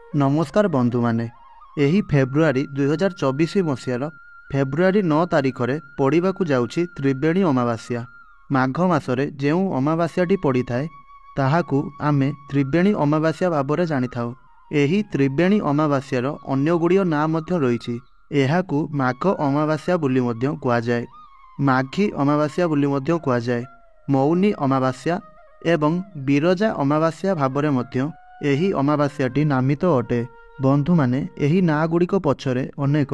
नमस्कार बंधु माने एही फेब्रुआरी 2024 मसीहार फेब्रुआरी 9 तारिखरे पड़ाकू जाउछि त्रिवेणी अमावास्या। माघ मासरे जो अमावास्याटी पड़ी थाए ताहाकू आमे त्रिवेणी अमावास्या भाबरे जानि थाउ। एही त्रिवेणी अमावास्यार अन्य गुड़िय ना मध्य रहिछि। एहाकू माघ अमावास्या बोली मध्य कुआजाए, माघी अमावास्या बोली मध्य कुआजाए, मौनी अमावास्या एवं बिरजा अमावास्या भाबरे मध्य एही अमावास्याटी नामित अटे। बंधु माने एही ना गुड़िक पछरे अनेक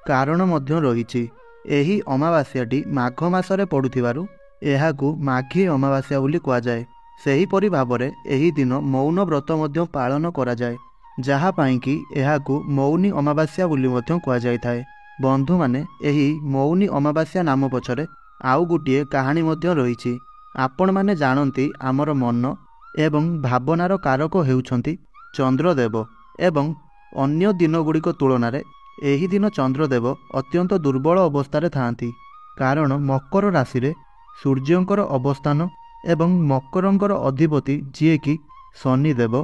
कारण मध्य रहिछि। एही अमावास्याटी माघ मासरे पड़ुथिबारु एहाकू माघी अमावास्या बोली कुआजाए। सेहीपरि भाबरे एही दिन मौन व्रत मध्य पालन करा जाए, जहा पाई कि एहाकू मौनी अमावास्या बोली मध्य कुआजाइथाए। बंधु माने एही मौनी अमावास्या नाम पछरे आउ गोटिए कहानी मध्य रहिछि। आपण माने जानती आमर मन एवं भावनार कारक हेउछंती चंद्रदेव एवं अन्य दिन गुड़िक तुलन में एही दिन चंद्रदेव अत्यंत दुर्बल अवस्था थांती। कारण मकर राशि रे सूर्यंकर अवस्थान एवं मकरंकर अधिपति जी कि शनिदेव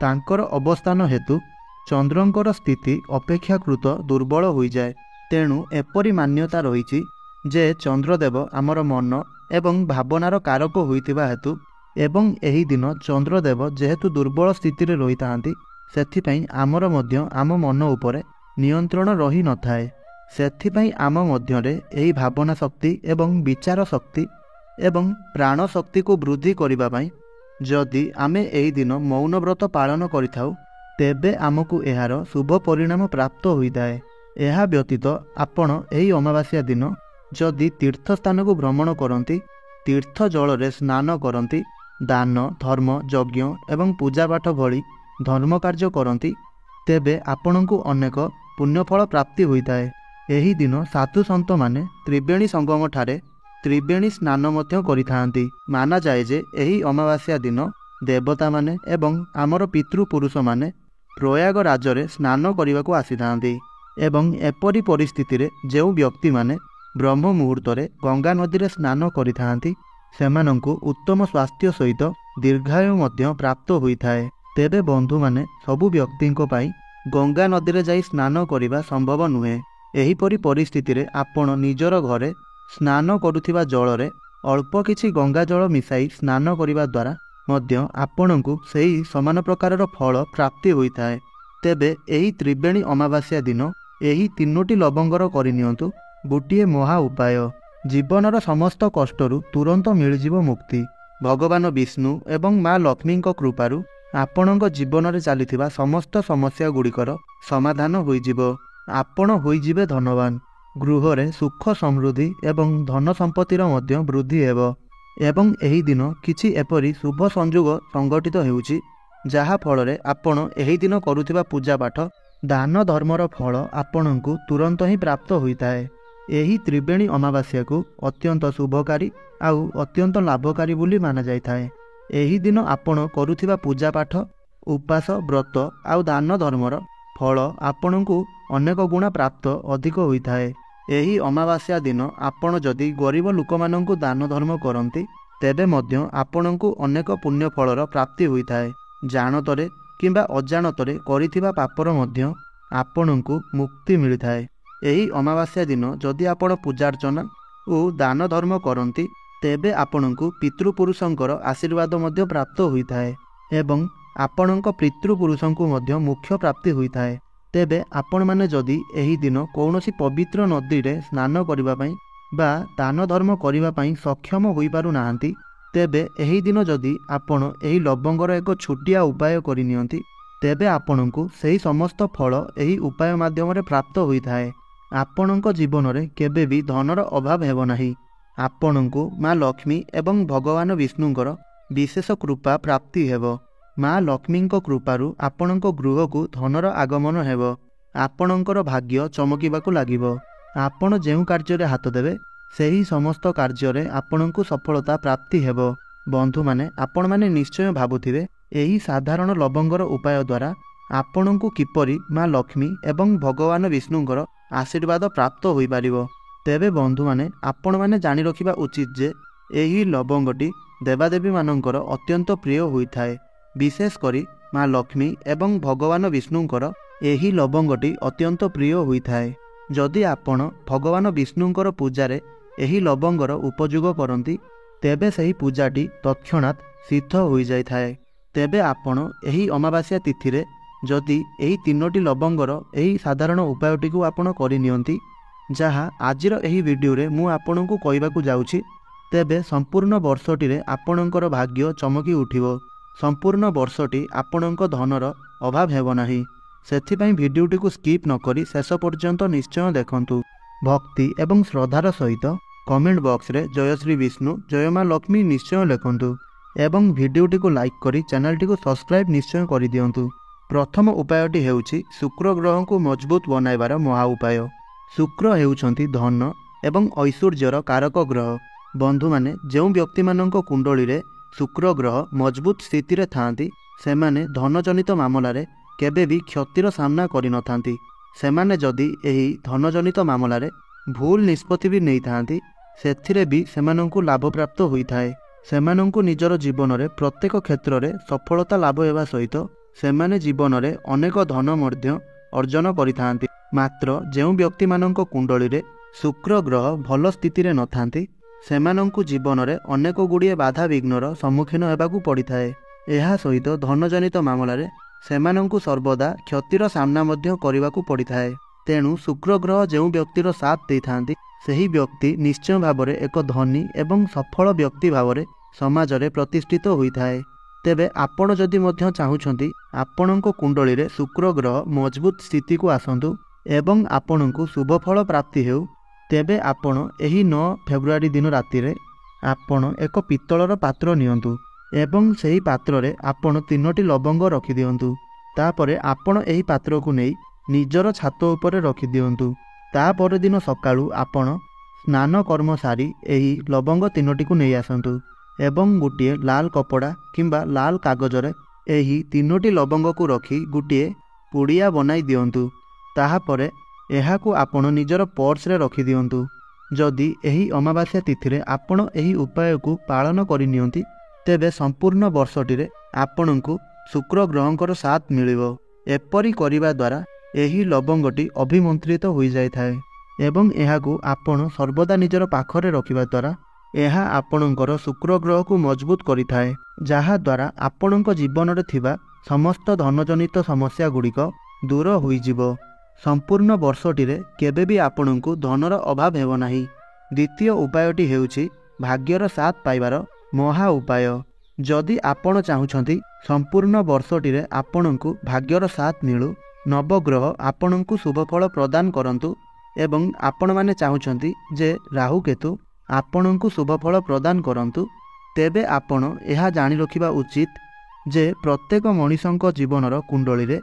तांकर अवस्थान हेतु चंद्रंकर स्थिति अपेक्षाकृत दुर्बल हो जाए। तेणु एपरी मान्यता रही जे चंद्रदेव आमर मन एवं भावनार कारक होइतिबा हेतु एवं एही दिन चंद्रदेव जेहेतु दुर्बल स्थिति रे रही थांती सेथिपई आमर मध्य आम मन उपरे नियंत्रण रही न थाए। सेथिपई आम मध्यरे एही भावना शक्ति एवं विचार शक्ति एवं प्राण शक्ति को वृद्धि करिबा पई जदि आमे एही दिन मौन व्रत पालन करिथाउ तेबे आमको एहार शुभ परिणाम प्राप्त होइताए। एहा व्यतीत आपण एही अमावास्या दिन जदि तीर्थ स्थान को भ्रमण करती, तीर्थ जल रे स्नान करती, दान धर्म यज्ञ एवं पूजा पाठ भली धर्म कार्य करती तेबे आपणको अनेक पुण्यफल प्राप्ति होइताए। एही दिन साधु संत माने त्रिवेणी संगम ठारे त्रिवेणी स्नान मध्य करिथांती। माना जाए जे एही अमावास्या दिन देवता माने एवं आमर पितृपुरुष माने प्रयाग राजरे स्नान करने आसीथांती एवं एपरी परिस्थिति रे जो व्यक्ति माने ब्रह्म मुहूर्त गंगा नदी रे स्नान करिथांती सेमानंकु उत्तम स्वास्थ्य सहित दीर्घायु मध्य प्राप्त होइथाए। तेबे बंधु माने सबु व्यक्तिंको पाई गंगा नदी रे जाई स्नान करिबा संभव नुहे। एही परी परिस्थिति रे आपण निजर घरे स्नान करुथिबा जल रे अल्प किछि गंगा जल मिसाई स्नान करिबा द्वारा मध्य आपणंकु सेही समान प्रकारर फल प्राप्ति होइथाए। तेबे एही त्रिवेणी अमावास्या दिन एही तीनोटी लवंगर करिनियंतु गोटिए महा उपाय। जीवनर समस्त कष्टरु तुरंत मिलजिवो मुक्ति। भगवान विष्णु एवं माँ लक्ष्मी कृपारु आपणक जीवन में चलता समस्त समस्या गुड़िकर समाधान होइजिवो। आपण होइजिवे धनवान। गृह रे सुख समृद्धि एवं धन संपत्तिर मध्य वृद्धि हेबो। एवं एही दिन किछि एपरी शुभ संयोग संगठित हेउछि जहा फल रे आपण एही दिन करुथिबा पूजा पाठ दान धर्मर फल आपणको तुरंत ही प्राप्त होइताए। एही त्रिवेणी अमावास्या को अत्यंत शुभकारी आउ अत्यंत लाभकारी बोली माना जाइथाए। एही दिन आपण करुथिबा पूजा पाठ उपास व्रत आउ दान धर्मर फल आपणको अनेक गुणा प्राप्त अधिक होइथाए। एही अमावास्या दिन आपण जदि गरीब लोकमानंकु दान धर्म करंती तेबे मध्य आपणको अनेक पुण्य फलर प्राप्ति होइथाए। जानतरे किंबा अजानतरे करिथिबा पापर मध्य आपणको मुक्ति मिलिथाए। एही अमावास्या दिन जदि आपण पूजार्चना और दान धर्म करती तेबे आपणको पितृपुरुषंकर आशीर्वाद मध्य प्राप्त होइथाए एवं आपणक पितृपुरुषंकु मध्य मोक्ष प्राप्ति होइथाए। तेबे आपण माने जदि एही दिन कौनसी पवित्र नदी रे स्नान करिबा पई बा दान धर्म करिबा पई सक्षम होई पारु नाहंती तेबे एही दिन जदि आपण एही लवंगर एक छोटिया उपाय करिनियंती तेबे आपणको सेही समस्त फल एही उपाय माध्यम रे प्राप्त होइथाए। आपणक जीवन रे केबे भी धनर अभाव हेबो नाही। आपणको माँ लक्ष्मी एवं भगवान विष्णुंकर विशेष कृपा प्राप्ति हेबो। माँ लक्ष्मी कृपारु आपणक गृह को धनर आगमन हेबो। आपणकर भाग्य चमकिबाकु लागिबो। आपण जेउ कार्य रे हाथ देबे सेही समस्त कार्य रे आपणको सफलता प्राप्ति हेबो। बंधु माने आपण माने निश्चय भाबुथिबे एही साधारण लवंगर उपाय द्वारा आपणको किपरि माँ लक्ष्मी एवं भगवान विष्णुंकर आशीर्वाद प्राप्त होई पारिबो। तेबे बंधु माने आपण माने जानि रखिबा उचित जे एही लवंगटी देवादेवी मानंकर अत्यंत प्रिय होइथाए। विशेष करी माँ लक्ष्मी एवं भगवान विष्णुंकर एही लवंगटी अत्यंत प्रिय होइथाए। जदि आपण भगवान विष्णुंकर पूजारे एही लवंगर उपयोग करती तेबे सही पूजाटी तत्क्षणात् सिद्ध हो जाए। तेबे आपण एही अमावास्या तिथि रे जदि एही तीनोटी लवंगर एही साधारण उपायटी को आपण करनियंती जहाँ आजिर एही वीडियो रे मु आपणको कहबाकू जाउछि, तेबे संपूर्ण वर्षटी रे आपणकर भाग्य चमकी उठिबो। संपूर्ण वर्षटी आपणक धनर अभाव हेब नाही। सेथिपाई भिडियोटी को स्किप न करी शेष पर्यंत निश्चय देखंतु। भक्ति एवं श्रद्धार सहित कमेंट बॉक्स रे जय श्री विष्णु जय माँ लक्ष्मी निश्चय लिखंतु एवं भिडियोटी को लाइक करी चैनलटी को सब्सक्राइब निश्चय कर दियंतु। प्रथम उपायटी हेउछि शुक्र ग्रह को मजबूत बनाइबार महा उपाय। शुक्र हेउछंती धन एवं ऐश्वर्यर कारक ग्रह। बंधु माने जो व्यक्ति मानक कुंडली रे शुक्र ग्रह मजबूत स्थिति रे थांती सेमाने धनजनित मामलारे केबे भी क्षतिर सामना करि नथांती। सेमाने जदि एही धनजनित मामलारे भूल निष्पत्ति भी नहीं थांती सेथिरे भी सेमानंकु लाभ प्राप्त होइथाए। सेमानंकु निजर जीवन रे प्रत्येक क्षेत्र रे सफलता लाभ हेबा सहित सेमाने जीवन रे अनेक धन मध्य अर्जन करिथांती। मात्र जो व्यक्ति मानक कुंडली रे शुक्र ग्रह भल स्थिति रे नथांती सेमानंकु जीवन रे अनेक गुड़िए बाधा विघ्नर सम्मुखीन हेबाकू पड़िथाए। एहा सहित धनजनित मामलारे सेमानंकु सर्वदा क्षतिर सामना मध्य करिबाकू पड़िथाए। तेणु शुक्र ग्रह जो व्यक्तिर साथ देइथांती सही व्यक्ति निश्चय भावरे एक धनी एवं सफल व्यक्ति भावरे समाज रे प्रतिष्ठित होइथाए। तेबे आपण जदि मध्य चाहुछंती आपणको कुंडली रे शुक्र ग्रह मजबूत स्थिति को आसंतु एवं आपणको शुभ फल प्राप्ति हेउ, तेबे आपण एही 9 फेब्रुआरी दिन राति रे आपण एक पित्तलर पात्र नियंतु एवं सही पात्र रे आपण 3टी लवंग रखि दियंतु। तापरे आपण एही पात्र को नै निजर छात उपरे रखि दियंतु। ता पर दिन सकाळू आपण स्नान कर्म सारी एही लवंग 3टी को नै आसंतु एवं गोटे लाल कपड़ा किंबा लाल कागज रे एही 3टी लवंग को रखी गोटे पुड़िया बनाई दियंतु। ताहा परे एहाकू आपण निजर पर्स रे रखि दियंतु। जदि एही अमावास्या तिथि रे आपण एही उपाय को पालन करिनियंती तेबे संपूर्ण वर्षटी रे आपणଙ୍କୁ शुक्र ग्रहंकर साथ मिलिबो। एपरि करिबा द्वारा एही लवंगटी अभिमंत्रित हो जाइथाए एवं एहाकू आपण सर्वदा निजर पाखरे रखिबा द्वारा एहा आपणଙ୍କର शुक्र ग्रह को मजबूत करिथाए, जहा द्वारा आपणଙ୍କ जीवन रे थिबा समस्त धनजनित समस्या गुड़िक दूर होइजिबो। संपूर्ण वर्षटी रे केबे भी आपणଙ୍କୁ धनर अभाव हेब नाही। द्वितीय उपायटी हेउछि भाग्यर साथ पाइबार महा उपाय। जदि आपण चाहुछंती संपूर्ण वर्षटी रे आपणଙ୍କୁ भाग्यर साथ मिलु, नवग्रह आपणଙ୍କୁ शुभफल प्रदान करंतु एवं आपण माने चाहुछंती जे राहु केतु आपणଙ୍କୁ शुभफल प्रदान करंतु, तेबे आपण एहा जानि रखिबा उचित जे प्रत्येक मनीषंक जीवनर कुंडली रे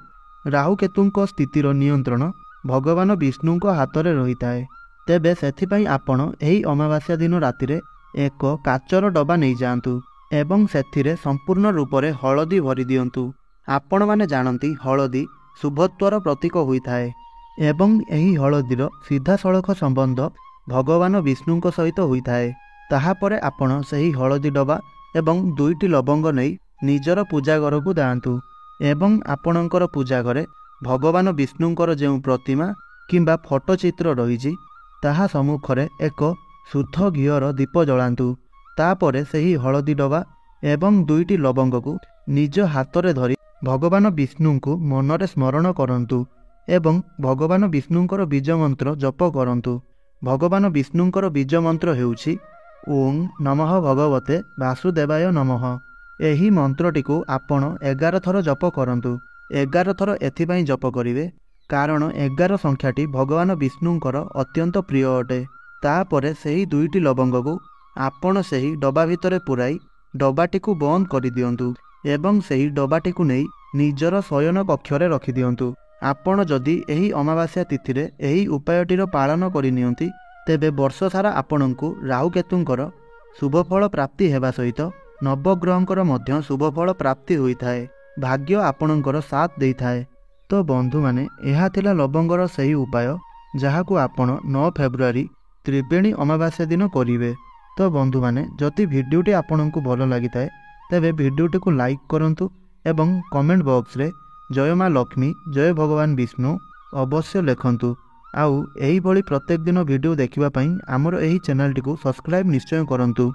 राहु केतुंक स्थितिर नियंत्रण भगवान विष्णुंक हाथ रे रहिताए। तेबे सेथिपाई आपण एही अमावास्या दिन राति रे एक काचर डबा नहीं जांतु एवं सेथिरे संपूर्ण रूप रे हळदी भरी दियंतु। आपण माने जानती हळदी शुभत्वर प्रतीक होइथाए एवं एही हळदीर सीधा सड़ख संबंध भगवान विष्णुंक सहित होइथाए। ताहा परे आपण सही हळदी डबा एवं 2टी लवंग नै निजर पूजा घर को दांतु एवं आपणकर पूजा घरे भगवान विष्णुंकर जो प्रतिमा किंबा फोटोचित्र रही ताहा सम्मुखरे एक शुद्ध घीयर दीप जलांतु। तापरे सही हळदी डबा एवं 2टी लवंग को निज हाथ रे धरी भगवान विष्णु को मनरे स्मरण करंतु एवं भगवान विष्णुंकर बीज मंत्र जप करंतु। भगवान विष्णुंकर बीज मंत्र हेउछि ओं नमः भगवते वासुदेवाय नमः। एही मंत्रटी को आपण 11 थर जप करंतु। 11 थर एथिपाई जप करिवे कारण 11 संख्याटी भगवान विष्णुंकर अत्यंत प्रिय अटे। तापरे सही 2टी लवंग को आपण सही डबा भितरे पुराई डबाटी को बंद करि दियंतु एवं सही डबाटी को नै निजर शयन कक्षरे रखि दियंतु। आपण जदि एही अमावास्या तिथि रे एही उपायटीर पालन करिनियंती तेबे वर्ष सारा आपणଙ୍କୁ राहु केतुंकर शुभफल प्राप्ति हेबा सहित नवग्रहंकर मध्य शुभफल प्राप्ति होइथाए। भाग्य आपणଙ୍କର साथ देइथाए। तो बंधु माने एहा थिला लवंगर सही उपाय जहाकू आपण 9 फेब्रुआरी त्रिवेणी अमावास्या दिन करिवे। तो बंधु माने जदि भिडियोटी आपणଙ୍କୁ भल लागिथाए तेबे भिडियोटी को लाइक करंतु ଏବଂ କମେଣ୍ଟ ବକ୍ସରେ ଜୟ ମା ଲକ୍ଷ୍ମୀ ଜୟ ଭଗବାନ ବିଷ୍ଣୁ ଅବଶ୍ୟ ଲେଖନ୍ତୁ। ଆଉ ଏହିଭଳି ପ୍ରତ୍ୟେକ ଦିନ ଭିଡ଼ିଓ ଦେଖିବା ପାଇଁ ଆମର ଏହି ଚ୍ୟାନେଲଟିକୁ ସବସ୍କ୍ରାଇବ୍ ନିଶ୍ଚୟ କରନ୍ତୁ।